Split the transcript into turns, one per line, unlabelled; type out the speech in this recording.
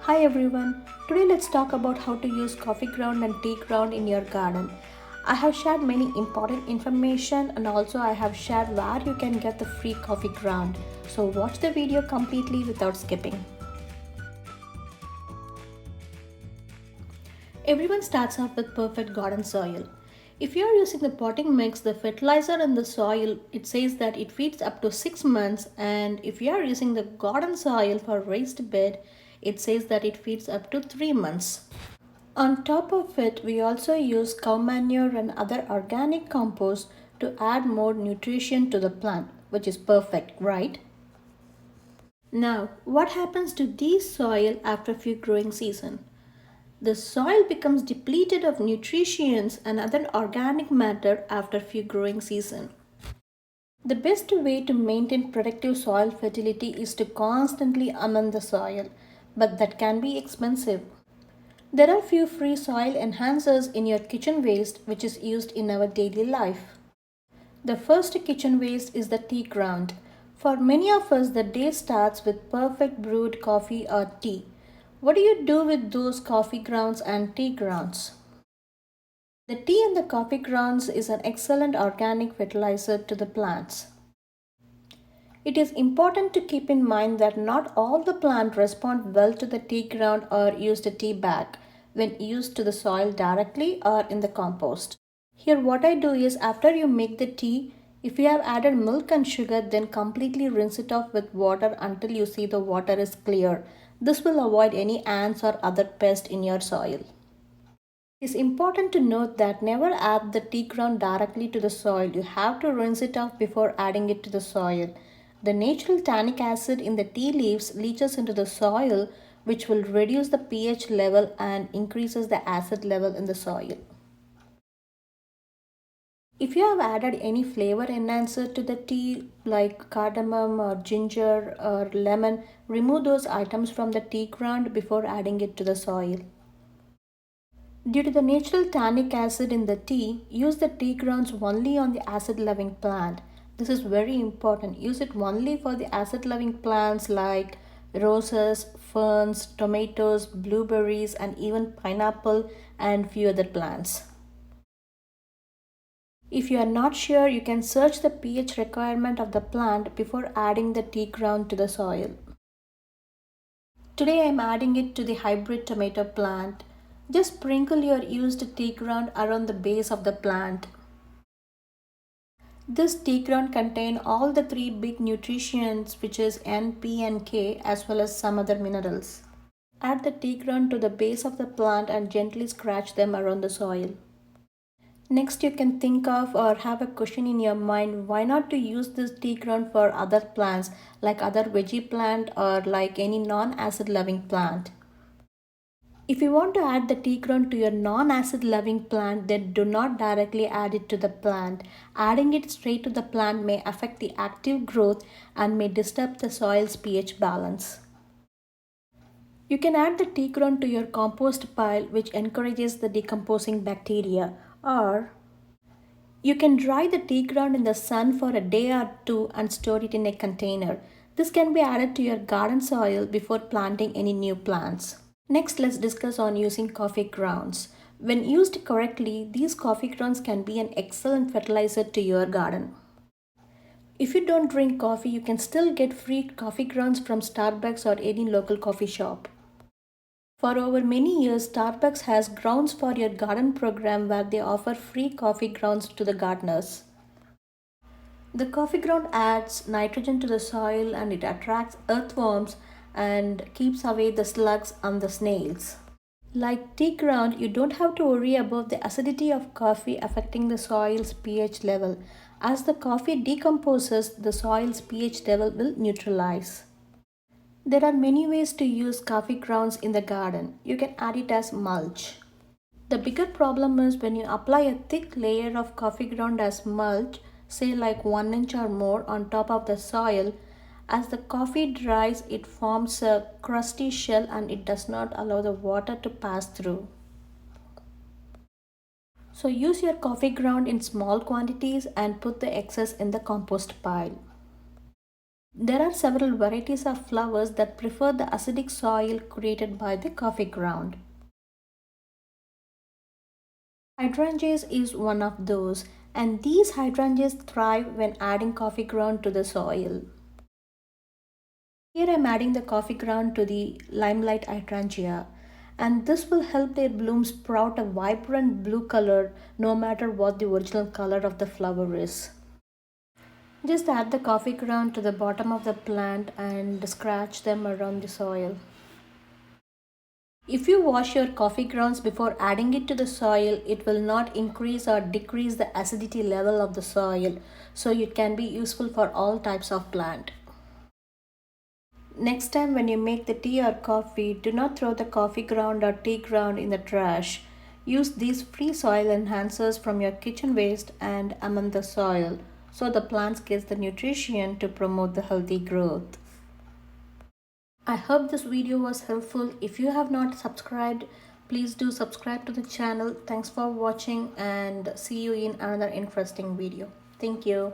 Hi everyone, today let's talk about how to use coffee ground and tea ground in your garden. I have shared many important information and also I have shared where you can get the free coffee ground. So watch the video completely without skipping. Everyone starts off with perfect garden soil. If you are using the potting mix, the fertilizer and the soil, it says that it feeds up to 6 months, and if you are using the garden soil for raised bed, it says that it feeds up to 3 months. On top of it, we also use cow manure and other organic compost to add more nutrition to the plant, which is perfect, right? Now, what happens to this soil after few growing season? The soil becomes depleted of nutrients and other organic matter after few growing season. The best way to maintain productive soil fertility is to constantly amend the soil, but that can be expensive. There are few free soil enhancers in your kitchen waste which is used in our daily life. The first kitchen waste is the tea ground. For many of us, the day starts with perfect brewed coffee or tea. What do you do with those coffee grounds and tea grounds? The tea and the coffee grounds is an excellent organic fertilizer to the plants. It is important to keep in mind that not all the plants respond well to the tea ground or use the tea bag when used to the soil directly or in the compost. Here what I do is after you make the tea, if you have added milk and sugar, then completely rinse it off with water until you see the water is clear. This will avoid any ants or other pests in your soil. It is important to note that never add the tea ground directly to the soil. You have to rinse it off before adding it to the soil. The natural tannic acid in the tea leaves leaches into the soil, which will reduce the pH level and increases the acid level in the soil. If you have added any flavor enhancer to the tea like cardamom or ginger or lemon, remove those items from the tea ground before adding it to the soil. Due to the natural tannic acid in the tea, use the tea grounds only on the acid-loving plant. This is very important. Use it only for the acid-loving plants like roses, ferns, tomatoes, blueberries, and even pineapple and few other plants. If you are not sure, you can search the pH requirement of the plant before adding the tea ground to the soil. Today I am adding it to the hybrid tomato plant. Just sprinkle your used tea ground around the base of the plant. This tea ground contains all the three big nutrients which is N, P and K as well as some other minerals. Add the tea ground to the base of the plant and gently scratch them around the soil. Next you can think of or have a question in your mind why not to use this tea ground for other plants like other veggie plant or like any non-acid loving plant. If you want to add the tea ground to your non-acid loving plant, then do not directly add it to the plant. Adding it straight to the plant may affect the active growth and may disturb the soil's pH balance. You can add the tea ground to your compost pile which encourages the decomposing bacteria, or you can dry the tea ground in the sun for a day or two and store it in a container. This can be added to your garden soil before planting any new plants. Next, let's discuss on using coffee grounds. When used correctly, these coffee grounds can be an excellent fertilizer to your garden. If you don't drink coffee, you can still get free coffee grounds from Starbucks or any local coffee shop. For over many years, Starbucks has Grounds for Your Garden program where they offer free coffee grounds to the gardeners. The coffee ground adds nitrogen to the soil and it attracts earthworms and keeps away the slugs and the snails. Like tea ground, you don't have to worry about the acidity of coffee affecting the soil's pH level. As the coffee decomposes, the soil's pH level will neutralize. There are many ways to use coffee grounds in the garden. You can add it as mulch. The bigger problem is when you apply a thick layer of coffee ground as mulch, say like 1 inch or more on top of the soil. As the coffee dries, it forms a crusty shell and it does not allow the water to pass through. So use your coffee ground in small quantities and put the excess in the compost pile. There are several varieties of flowers that prefer the acidic soil created by the coffee ground. Hydrangeas is one of those, and these hydrangeas thrive when adding coffee ground to the soil. Here I am adding the coffee ground to the limelight hydrangea, and this will help their blooms sprout a vibrant blue color no matter what the original color of the flower is. Just add the coffee ground to the bottom of the plant and scratch them around the soil. If you wash your coffee grounds before adding it to the soil, it will not increase or decrease the acidity level of the soil, so it can be useful for all types of plant. Next time when you make the tea or coffee, do not throw the coffee ground or tea ground in the trash. Use these free soil enhancers from your kitchen waste and amend the soil so the plants get the nutrition to promote the healthy growth. I hope this video was helpful. If you have not subscribed, please do subscribe to the channel. Thanks for watching and see you in another interesting video. Thank you.